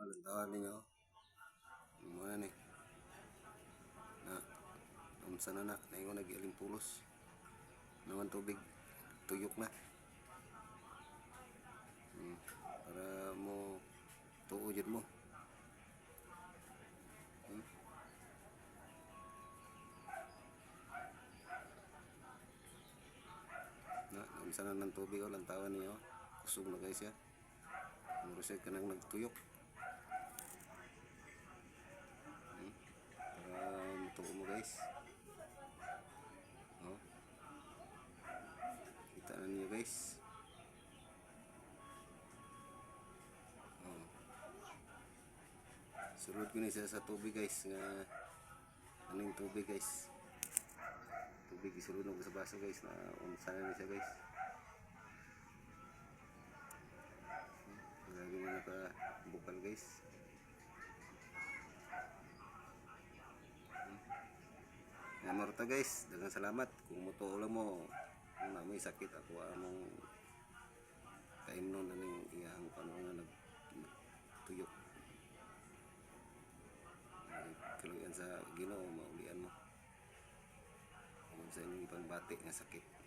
Alantawan ninyo. Muna ni. Na. Amsa na naingon nag-ialing pulos. Naman tubig. Tuyok na. Para mo tuo jud mo. Na, amsa na ng tubig o lantawan niyo. Kusog na guys ya. Muro siya kanang nagtuyok. Para matuo mo guys. Oh. Kita na niyo guys. Oh. Sulod ko ni siya sa tubig guys. Anong tubig guys. Tubig isulod ko sa baso guys. Na unsa na siya guys. Lagi mo naka-bukal guys. Namorta guys, daghang salamat. Kung mutuo lang mo, kung namoy sakit ako among kaimnon na ning iyang panungan nagtuyok. Kaluyan sa Ginoo, maulian mo. Kung sa inyong pangbati nga sakit.